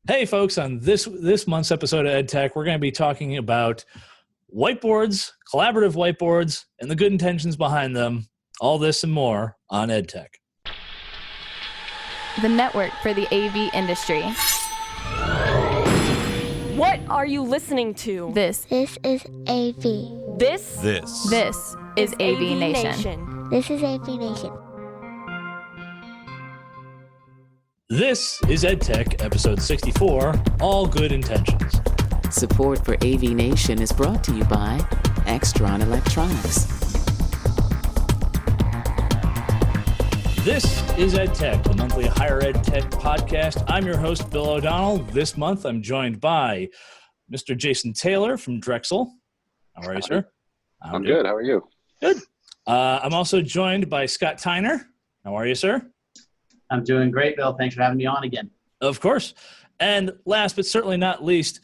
Hey, folks, on this month's episode of EdTech, we're going to be talking about whiteboards, collaborative whiteboards, and the good intentions behind them. All this and more on EdTech. The network for the AV industry. What are you listening to? This is AV. This is AVNation. This is AVNation. This is EdTech, episode 64, All Good Intentions. Support for AVNation is brought to you by Extron Electronics. This is EdTech, the monthly higher ed tech podcast. I'm your host, Bill O'Donnell. This month, I'm joined by Mr. Jason Taylor from Drexel. How are you, sir? I'm good. How are you? Good. I'm also joined by Scott Tyner. How are you, sir? I'm doing great, Bill. Thanks for having me on again. Of course. And last but certainly not least,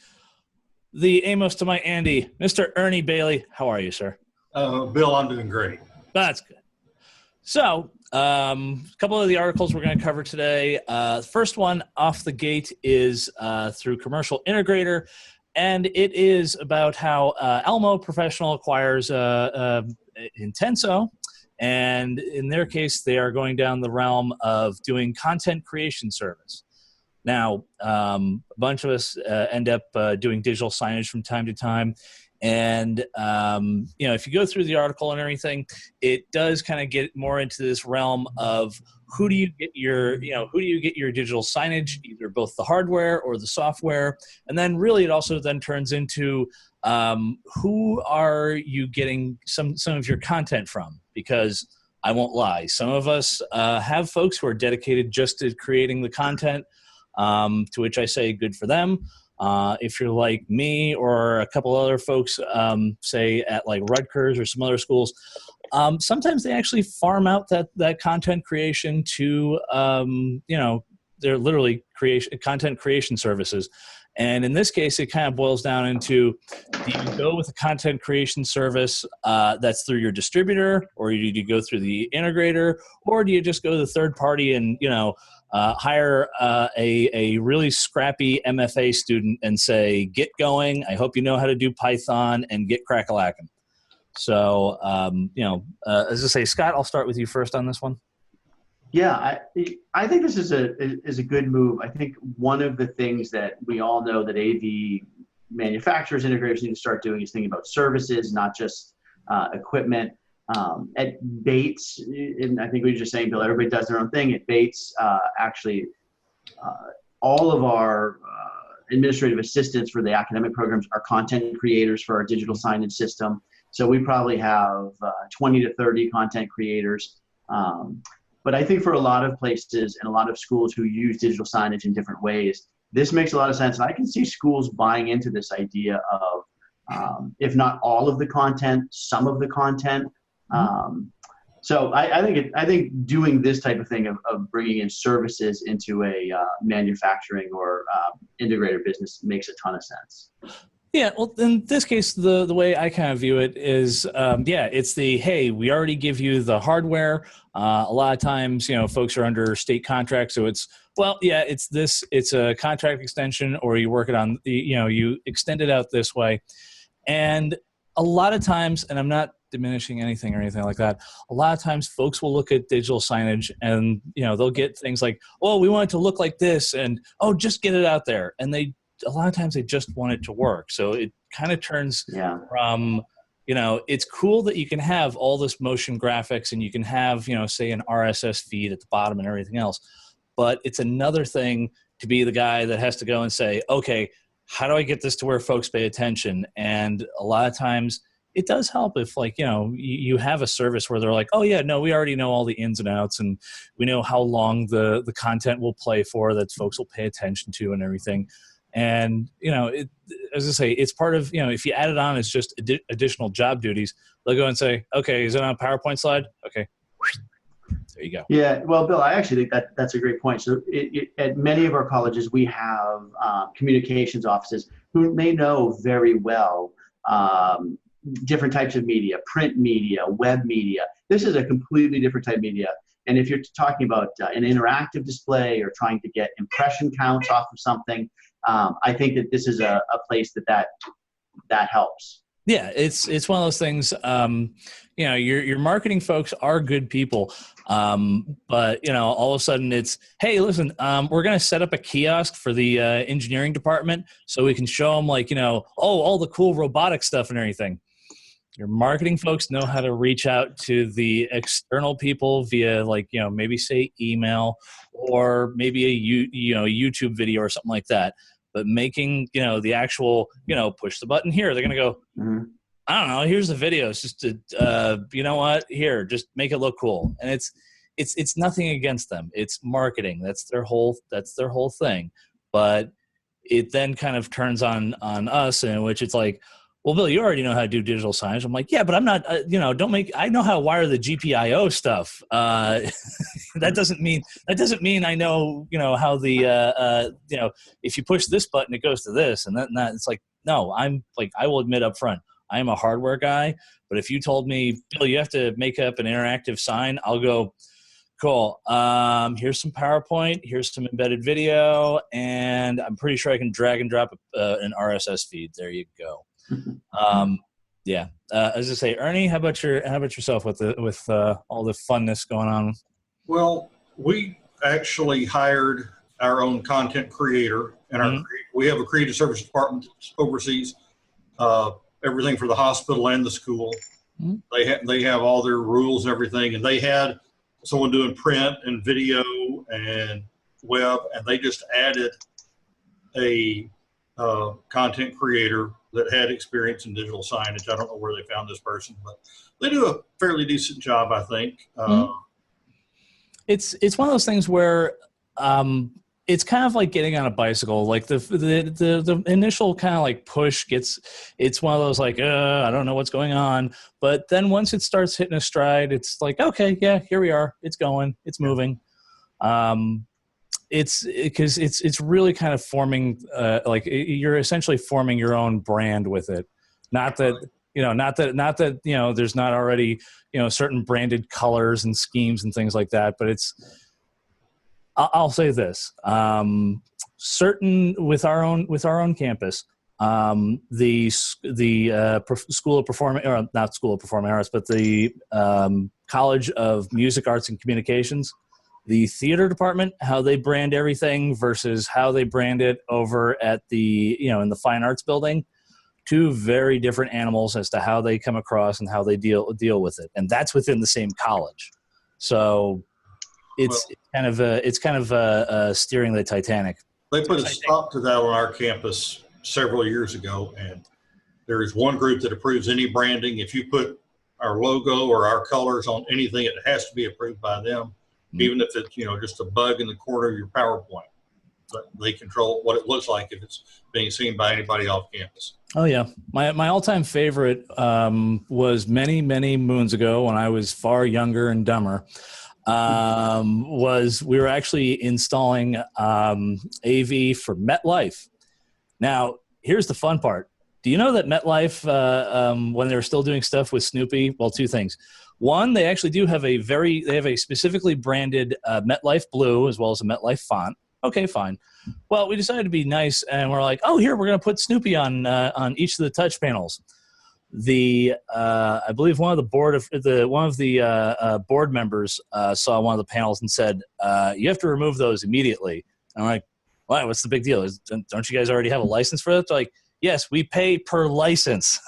the Amos to my Andy, Mr. Ernie Bailey. How are you, sir? Bill, I'm doing great. That's good. So, a couple of the articles we're going to cover today. The first one off the gate is through Commercial Integrator, and it is about how Almo Professional acquires Intenso. And in their case, they are going down the realm of doing content creation service. Now, a bunch of us end up doing digital signage from time to time. And, if you go through the article and everything, it does kind of get more into this realm of who do you get your digital signage, either both the hardware or the software. And then really it also then turns into who are you getting some of your content from? Because I won't lie, some of us have folks who are dedicated just to creating the content, to which I say good for them. If you're like me or a couple other folks, say at like Rutgers or some other schools, sometimes they actually farm out that content creation to, they're literally content creation services. And in this case, it kind of boils down into, do you go with a content creation service that's through your distributor, or do you go through the integrator, or do you just go to the third party and, hire a really scrappy MFA student and say, get going, I hope you know how to do Python, and get crack-a-lackin'. So, as I say, Scott, I'll start with you first on this one. Yeah, I think this is a good move. I think one of the things that we all know that AV manufacturers, integrators need to start doing is thinking about services, not just equipment. At Bates, and I think we were just saying, Bill, everybody does their own thing. At Bates, all of our administrative assistants for the academic programs are content creators for our digital signage system. So we probably have 20 to 30 content creators. But I think for a lot of places and a lot of schools who use digital signage in different ways, this makes a lot of sense. And I can see schools buying into this idea of, if not all of the content, some of the content. So I think doing this type of thing of bringing in services into a manufacturing or integrator business makes a ton of sense. Yeah, well, in this case, the way I kind of view it is, it's hey, we already give you the hardware. A lot of times, folks are under state contracts, so it's a contract extension, or you work it on, you extend it out this way. And a lot of times, and I'm not diminishing anything or anything like that, a lot of times folks will look at digital signage and, they'll get things like, oh, we want it to look like this, and, oh, just get it out there. And a lot of times they just want it to work. So it kind of turns from, it's cool that you can have all this motion graphics and you can have, say an RSS feed at the bottom and everything else. But it's another thing to be the guy that has to go and say, okay, how do I get this to where folks pay attention? And a lot of times it does help if you have a service where they're like, oh yeah, no, we already know all the ins and outs and we know how long the content will play for that folks will pay attention to and everything. And, as I say, it's part of, if you add it on as just additional job duties, they'll go and say, okay, is it on a PowerPoint slide? Okay. There you go. Yeah. Well, Bill, I actually think that's a great point. So at many of our colleges, we have communications offices who may know very well different types of media, print media, web media. This is a completely different type of media. And if you're talking about an interactive display or trying to get impression counts off of something, I think that this is a place that helps. Yeah, it's one of those things. Your marketing folks are good people, but all of a sudden it's, hey, listen, we're going to set up a kiosk for the engineering department so we can show them all the cool robotic stuff and everything. Your marketing folks know how to reach out to the external people via maybe say email or maybe a YouTube video or something like that. But making, the actual, push the button here, they're going to go, I don't know, here's the video. It's just, here, just make it look cool. And it's nothing against them. It's marketing. That's their whole thing. But it then kind of turns on us, in which it's like, well, Bill, you already know how to do digital signage. I'm like, yeah, but I'm not, I know how to wire the GPIO stuff. That doesn't mean I know, how the, if you push this button, it goes to this and that. It's like, no, I will admit up front, I am a hardware guy. But if you told me, Bill, you have to make up an interactive sign, I'll go, cool. Here's some PowerPoint. Here's some embedded video. And I'm pretty sure I can drag and drop an RSS feed. There you go. As I say, Ernie, how about yourself with all the funness going on? Well, we actually hired our own content creator, and we have a creative service department that oversees everything for the hospital and the school. They have all their rules and everything, and they had someone doing print and video and web, and they just added a content creator that had experience in digital signage. I don't know where they found this person, but they do a fairly decent job, I think. It's one of those things where it's kind of like getting on a bicycle. Like the initial kind of like push it's one of those like, I don't know what's going on. But then once it starts hitting a stride, it's like, okay, yeah, here we are. It's going, it's moving. It's because it's really kind of forming, you're essentially forming your own brand with it. Not that there's not already, certain branded colors and schemes and things like that. But I'll say this, certain with our own campus, the School of Performing, or not School of Performing Arts, but the College of Music, Arts, and Communications, the theater department, how they brand everything versus how they brand it over at the, in the fine arts building, two very different animals as to how they come across and how they deal with it. And that's within the same college. So it's kind of steering the Titanic. They put a stop to that on our campus several years ago. And there is one group that approves any branding. If you put our logo or our colors on anything, it has to be approved by them. Even if it's, just a bug in the corner of your PowerPoint. But they control what it looks like if it's being seen by anybody off campus. Oh, yeah. My all-time favorite was many, many moons ago when I was far younger and dumber, was we were actually installing AV for MetLife. Now, here's the fun part. Do you know that MetLife, when they were still doing stuff with Snoopy, well, two things. One, they actually do have a specifically branded MetLife blue as well as a MetLife font. Okay, fine. Well, we decided to be nice, and we're like, oh, here, we're going to put Snoopy on each of the touch panels. I believe one of the board members saw one of the panels and said, you have to remove those immediately. And I'm like, why? What's the big deal? Don't you guys already have a license for that? They're like, yes, we pay per license.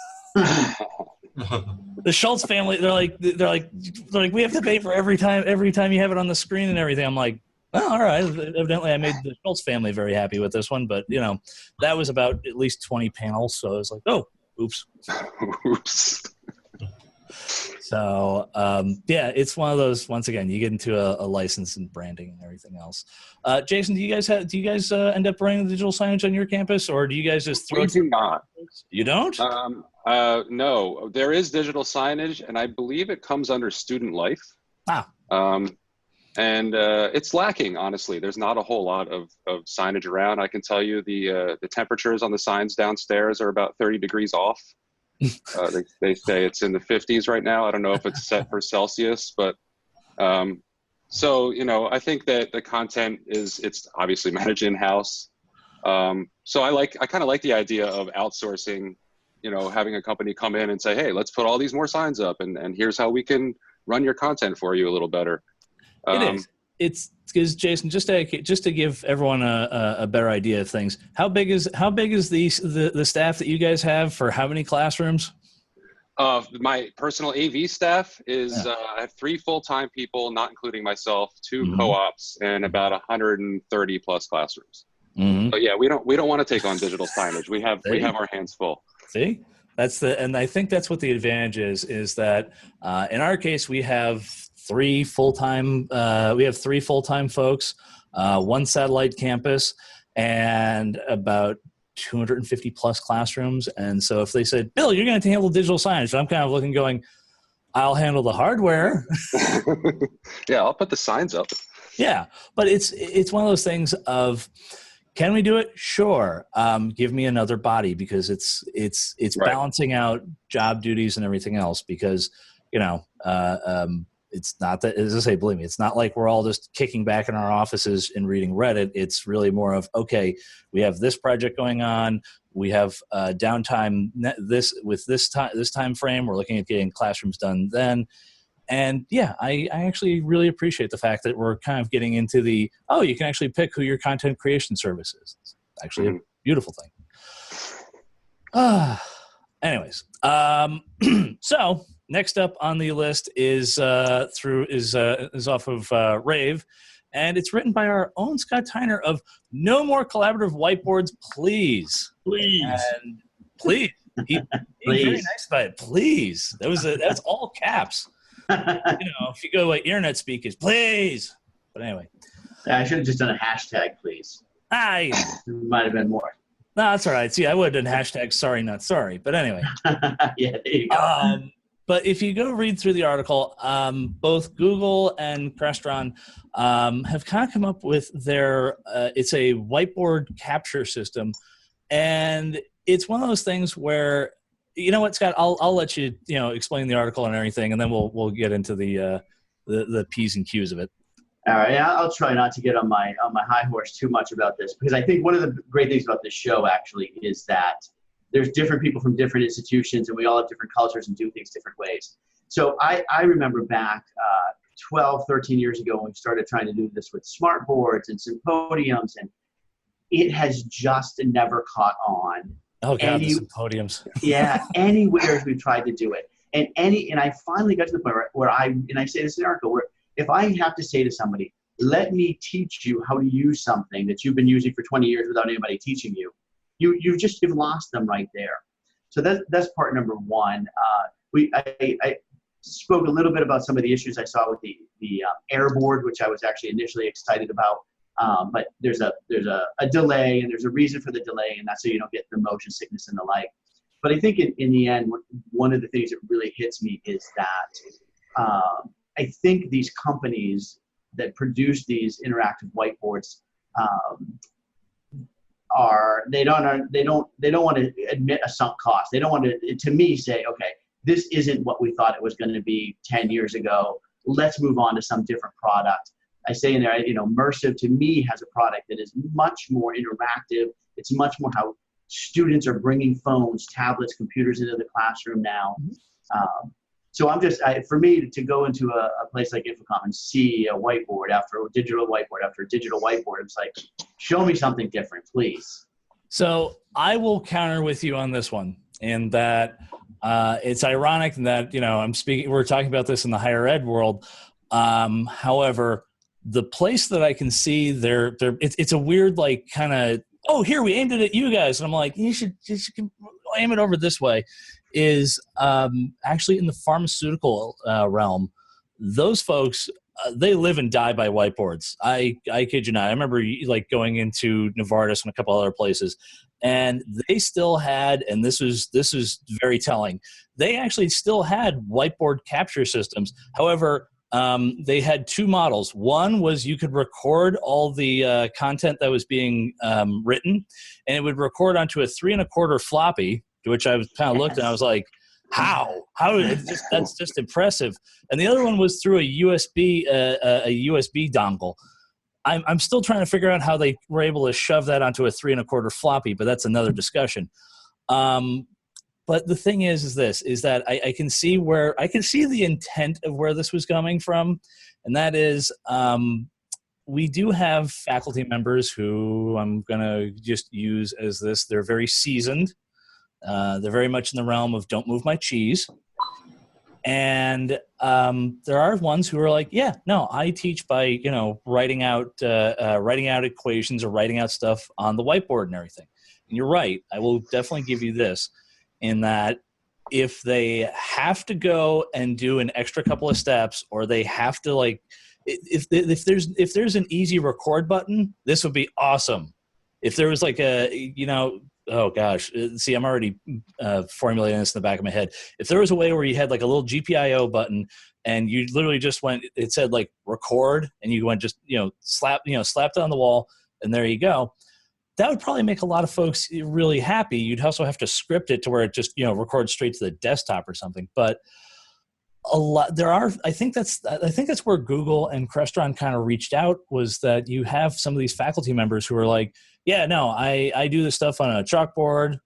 The Schultz family, they're like, we have to pay for every time you have it on the screen and everything. I'm like, well, all right. Evidently, I made the Schultz family very happy with this one, but that was about at least 20 panels. So I was like, oh, oops. Oops. So it's one of those. Once again, you get into a license and branding and everything else. Jason, do you guys end up running the digital signage on your campus, or do you guys just throw? We do not. You don't? No, there is digital signage, and I believe it comes under student life. And it's lacking, honestly. There's not a whole lot of signage around. I can tell you the temperatures on the signs downstairs are about 30 degrees off. They say it's in the 50s right now. I don't know if it's set for Celsius, but So, I think that the content it's obviously managed in-house. So I kind of like the idea of outsourcing, having a company come in and say, hey, let's put all these more signs up and here's how we can run your content for you a little better. It is. It's because, Jason, just to give everyone a better idea of things, how big is the staff that you guys have for how many classrooms? My personal AV staff is I have 3 full-time people, not including myself, 2 co-ops, and about 130 plus classrooms. But yeah, we don't want to take on digital signage. We have our hands full. See, and I think that's what the advantage is that in our case we have 3 full-time folks, 1 satellite campus, and about 250 plus classrooms. And so if they said, Bill, you're going to handle digital signage, I'm kind of looking going, I'll handle the hardware. Yeah, I'll put the signs up. Yeah, but it's one of those things of, can we do it? Sure. Give me another body, because it's right. Balancing out job duties and everything else, because it's not that, as I say, believe me, it's not like we're all just kicking back in our offices and reading Reddit. It's really more of, okay, we have this project going on. We have downtime this time frame. We're looking at getting classrooms done then. And yeah, I actually really appreciate the fact that we're kind of getting into you can actually pick who your content creation service is. It's actually a beautiful thing. Anyways, so next up on the list is off of Rave, and it's written by our own Scott Tyner of No More Collaborative Whiteboards, please. And please. He's very nice about it. Please. That's all caps. If you go like internet speak is please. But anyway. I should have just done a hashtag, please. There might have been more. No, that's all right. See, I would have done hashtag sorry, not sorry. But anyway. Yeah, there you go. But if you go read through the article, both Google and Crestron have kind of come up with their it's a whiteboard capture system. And it's one of those things where, you know what, Scott, I'll let you, explain the article and everything, and then we'll get into the P's and Q's of it. All right, I'll try not to get on my high horse too much about this, because I think one of the great things about this show actually is that there's different people from different institutions, and we all have different cultures and do things different ways. So I remember back 12, 13 years ago when we started trying to do this with smart boards and symposiums, and it has just never caught on. Oh God, the symposiums. Yeah, anywhere we've tried to do it. And I finally got to the point where I say this in the article, where if I have to say to somebody, let me teach you how to use something that you've been using for 20 years without anybody teaching you, you've lost them right there. So that's part number one. I spoke a little bit about some of the issues I saw with the airboard, which I was actually initially excited about. But there's a delay, and there's a reason for the delay, and that's so you don't get the motion sickness and the like. But I think in the end, one of the things that really hits me is that I think these companies that produce these interactive whiteboards they don't want to admit a sunk cost. They don't want to me say, okay, this isn't what we thought it was going to be 10 years ago. Let's move on to some different product. I say in there, Immersive to me has a product that is much more interactive. It's much more how students are bringing phones, tablets, computers into the classroom now. So for me to go into a place like Infocom and see a whiteboard after a digital whiteboard, it's like, show me something different, please. So I will counter with you on this one, in that it's ironic that, we're talking about this in the higher ed world. However, the place that I can see it's a weird, like, kind of, oh, here, we aimed it at you guys. And I'm like, you should aim it over this way, is actually in the pharmaceutical realm. Those folks, they live and die by whiteboards. I kid you not. I remember like going into Novartis and a couple other places, and they still had, and this is very telling, they actually still had whiteboard capture systems. However, they had 2 models. One was you could record all the content that was being written, and it would record onto a 3 1/4 floppy, to which I was kind of looked and I was like, How did it just, that's just impressive. And the other one was through a USB dongle. I'm still trying to figure out how they were able to shove that onto a 3 1/4 floppy, but that's another discussion. But the thing is that I can see the intent of where this was coming from, and that is we do have faculty members who I'm gonna just use as this. They're very seasoned. They're very much in the realm of don't move my cheese. And there are ones who are like, yeah, no, I teach by writing out equations or writing out stuff on the whiteboard and everything. And you're right. I will definitely give you this, in that if they have to go and do an extra couple of steps, or they have to if there's an easy record button, this would be awesome. If there was like oh gosh, see, I'm already formulating this in the back of my head. If there was a way where you had like a little GPIO button and you literally just it said like record, and you went just slapped it on the wall, and there you go. That would probably make a lot of folks really happy. You'd also have to script it to where it just records straight to the desktop or something. But I think that's where Google and Crestron kind of reached out, was that you have some of these faculty members who are like, yeah, no, I do this stuff on a chalkboard,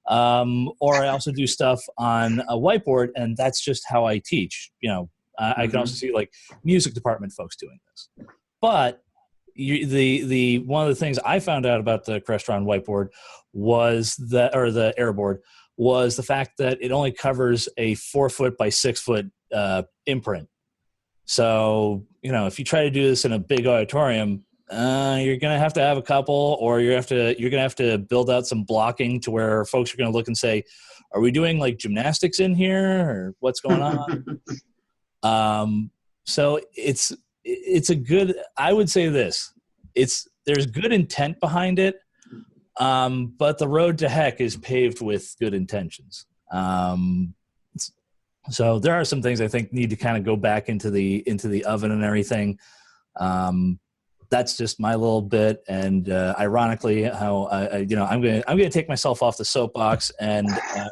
or I also do stuff on a whiteboard, and that's just how I teach. I can also see like music department folks doing this. But the one of the things I found out about the Crestron whiteboard or the Airboard, was the fact that it only covers a 4 foot by 6 foot imprint. So, if you try to do this in a big auditorium, you're going to have a couple, or you're going to have to build out some blocking to where folks are going to look and say, are we doing like gymnastics in here, or what's going on? So it's a good, I would say this, there's good intent behind it. But the road to heck is paved with good intentions. So there are some things I think need to kind of go back into the oven and everything. That's just my little bit. And ironically, how I'm gonna take myself off the soapbox. And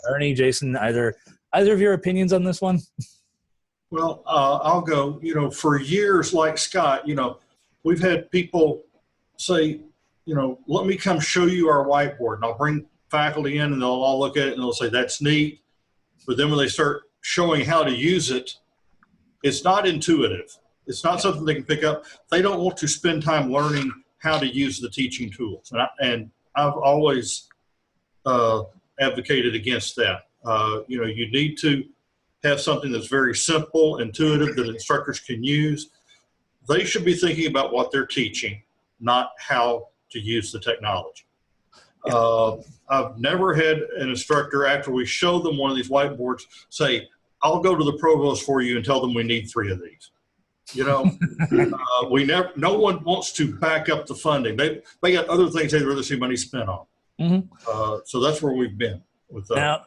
Ernie, Jason, either of your opinions on this one? Well, I'll go. For years, like Scott, we've had people say, let me come show you our whiteboard, and I'll bring faculty in, and they'll all look at it and they'll say, that's neat. But then when they start showing how to use it, it's not intuitive. It's not something they can pick up. They don't want to spend time learning how to use the teaching tools. And I've always advocated against that. You need to have something that's very simple, intuitive, that instructors can use. They should be thinking about what they're teaching, not how to use the technology. I've never had an instructor, after we show them one of these whiteboards, say, I'll go to the provost for you and tell them we need 3 of these. No one wants to back up the funding. They got other things they'd rather see money spent on. Mm-hmm. So that's where we've been with that. Now,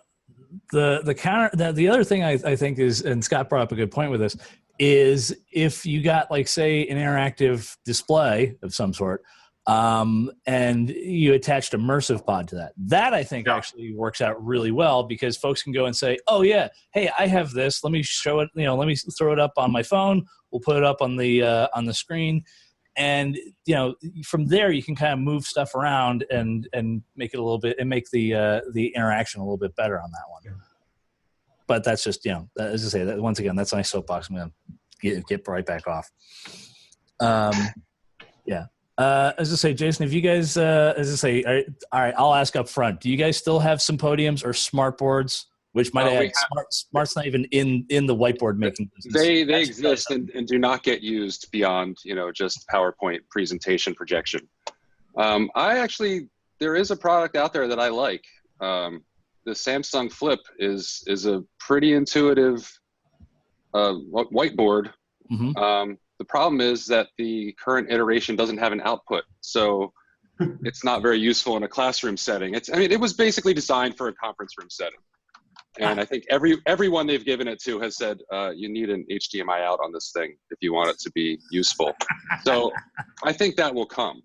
the other thing I think is, and Scott brought up a good point with this, is if you got like, say, an interactive display of some sort, and you attached a immersive pod to that I think actually works out really well, because folks can go and say, oh yeah, hey, I have this, let me show it, let me throw it up on my phone, we'll put it up on the screen, and from there you can kind of move stuff around and make it a little bit, and make the interaction a little bit better on that one. Yeah. But that's just, as I say, that once again, that's my soapbox. I'm gonna get right back off. Yeah. As I say, Jason, if you guys, all right, I'll ask up front. Do you guys still have symposiums or smart boards? Which might add, smart's not even in the whiteboard making business. They exist and do not get used beyond just PowerPoint presentation projection. There is a product out there that I like. The Samsung Flip is a pretty intuitive whiteboard. Mm-hmm. The problem is that the current iteration doesn't have an output, so it's not very useful in a classroom setting. It was basically designed for a conference room setting. And I think everyone they've given it to has said, you need an HDMI out on this thing if you want it to be useful. So I think that will come.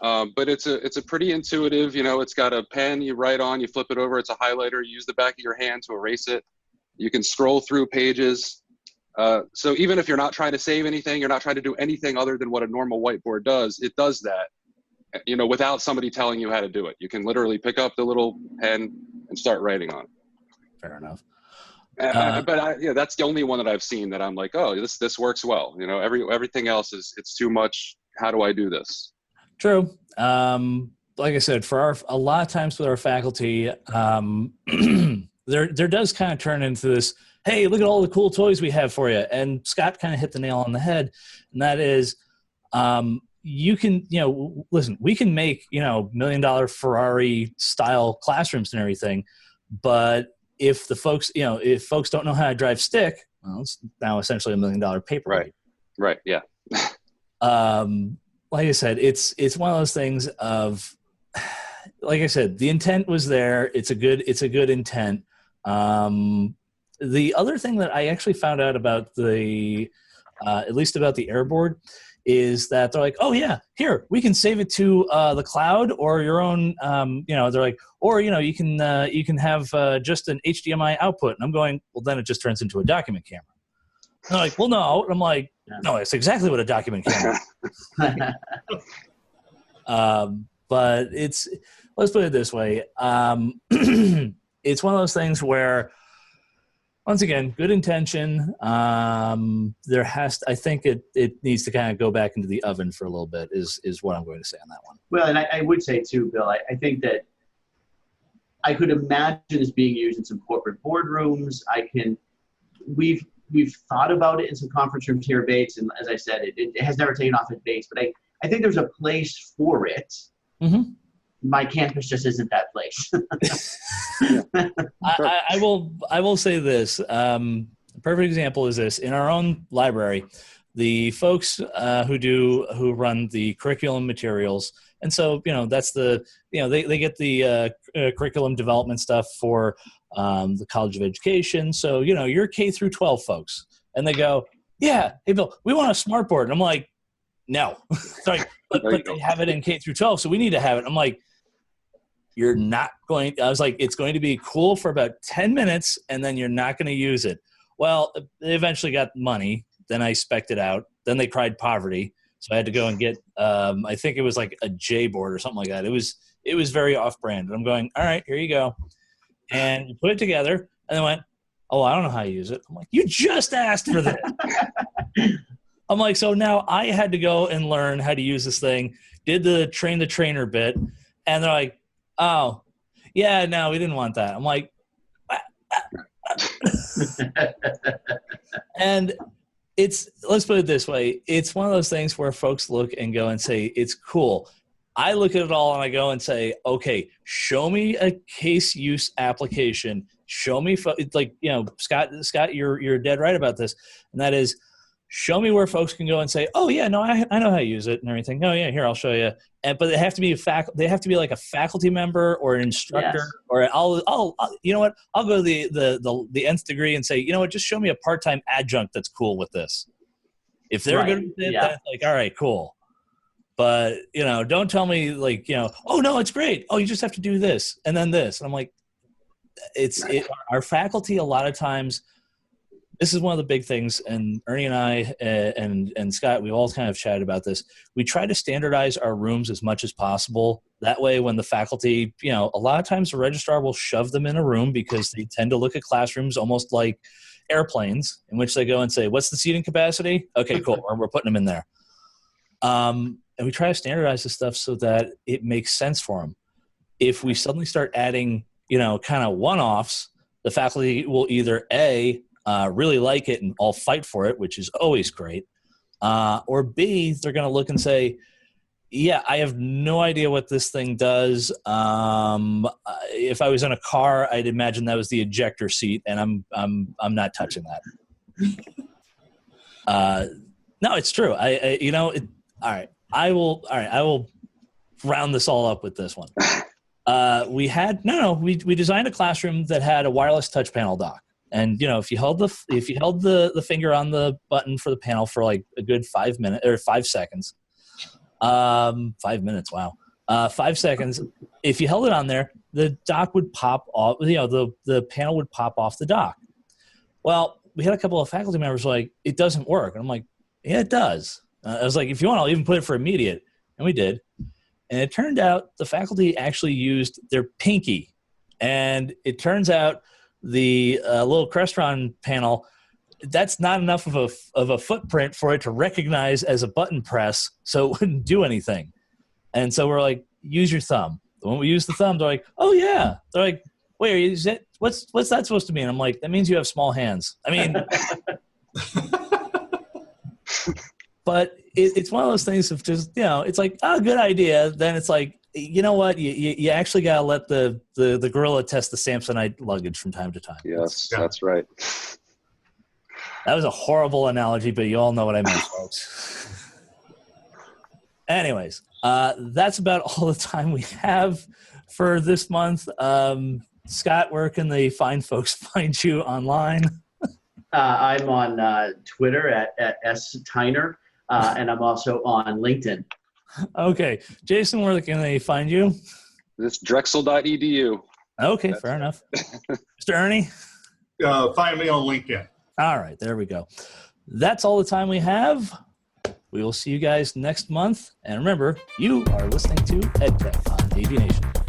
But it's a pretty intuitive, it's got a pen you write on, you flip it over, it's a highlighter, you use the back of your hand to erase it. You can scroll through pages. So even if you're not trying to save anything, you're not trying to do anything other than what a normal whiteboard does, it does that, without somebody telling you how to do it. You can literally pick up the little pen and start writing on it. Fair enough. That's the only one that I've seen that I'm like, oh, this works well. Everything else it's too much. How do I do this? True. Like I said, a lot of times with our faculty, there does kind of turn into this, hey, look at all the cool toys we have for you. And Scott kind of hit the nail on the head. And that is, you can, listen, we can make, $1 million Ferrari style classrooms and everything. But if the folks, if folks don't know how to drive stick, well, it's now essentially $1 million paper. Right. Yeah. Like I said, it's one of those things of, like I said, the intent was there. It's a good intent. The other thing that I actually found out about at least about the Airboard, is that they're like, oh yeah, here, we can save it to the cloud or your own, they're like, or, you can have just an HDMI output. And I'm going, well, then it just turns into a document camera. And they're like, well, no. And I'm like, no, it's exactly what a document camera is. But let's put it this way. It's one of those things where, once again, good intention. I think it needs to kind of go back into the oven for a little bit is what I'm going to say on that one. Well, and I would say too, Bill, I think that I could imagine this being used in some corporate boardrooms. We've thought about it in some conference rooms here at Bates, and as I said, it has never taken off at Bates, but I think there's a place for it. Mm-hmm. My campus just isn't that place. I will say this. A perfect example is this. In our own library, the folks who run the curriculum materials, and so that's they get the curriculum development stuff for the College of Education. So you're K through 12 folks, and they go, yeah, hey Bill, we want a smart board. And I'm like, no, sorry, but they have it in K through 12, so we need to have it. I'm like, you're not going. I was like, it's going to be cool for about 10 minutes, and then you're not going to use it. Well, they eventually got money. Then I spec'd it out. Then they cried poverty, so I had to go and get. I think it was like a J board or something like that. It was very off-brand. And I'm going, all right, here you go, and you put it together, and they went, oh, I don't know how to use it. I'm like, you just asked for that. I'm like, so now I had to go and learn how to use this thing. Did the train the trainer bit, and they're like, oh, yeah, no, we didn't want that. I'm like, and let's put it this way. It's one of those things where folks look and go and say, it's cool. I look at it all and I go and say, okay, show me a case use application. Show me, Scott, you're dead right about this. And that is, show me where folks can go and say, oh yeah, no, I know how to use it and everything. Oh yeah, here, I'll show you. But they have to be they have to be like a faculty member or an instructor. Yes. Or I'll you know what? I'll go to the nth degree and say, you know what? Just show me a part-time adjunct that's cool with this. If they're good with it, that's like, all right, cool. But don't tell me oh no, it's great. Oh, you just have to do this and then this. And I'm like, our faculty a lot of times. This is one of the big things, and Ernie and I and Scott, we all kind of chatted about this. We try to standardize our rooms as much as possible. That way, when the faculty, a lot of times the registrar will shove them in a room because they tend to look at classrooms almost like airplanes, in which they go and say, what's the seating capacity? Okay, cool. Or we're putting them in there. And we try to standardize this stuff so that it makes sense for them. If we suddenly start adding, kind of one-offs, the faculty will either really like it and all fight for it, which is always great. Or B, they're going to look and say, yeah, I have no idea what this thing does. If I was in a car, I'd imagine that was the ejector seat, and I'm not touching that. No, it's true. All right. I will round this all up with this one. We designed a classroom that had a wireless touch panel dock. And if you held the finger on the button for the panel for like a good 5 minutes or 5 seconds, 5 minutes, wow, 5 seconds. If you held it on there, the dock would pop off. The panel would pop off the dock. Well, we had a couple of faculty members like, it doesn't work. And I'm like, yeah, it does. I was like, if you want, I'll even put it for immediate. And we did. And it turned out the faculty actually used their pinky. And it turns out the little Crestron panel, that's not enough of a footprint for it to recognize as a button press, so it wouldn't do anything. And so we're like, use your thumb. When we use the thumb, they're like, oh yeah. They're like, wait, is it, what's that supposed to mean? I'm like, that means you have small hands. I mean, but it's one of those things of just, it's like, oh, good idea. Then it's like, you know what? You actually got to let the gorilla test the Samsonite luggage from time to time. Yes, that's right. That was a horrible analogy, but you all know what I meant, folks. Anyways, that's about all the time we have for this month. Scott, where can the fine folks find you online? I'm on Twitter at @STeiner, and I'm also on LinkedIn. Okay. Jason, where can they find you? This drexel.edu. Okay, fair enough. Mr. Ernie? Find me on LinkedIn. All right, there we go. That's all the time we have. We will see you guys next month. And remember, you are listening to EdTech on AVNation.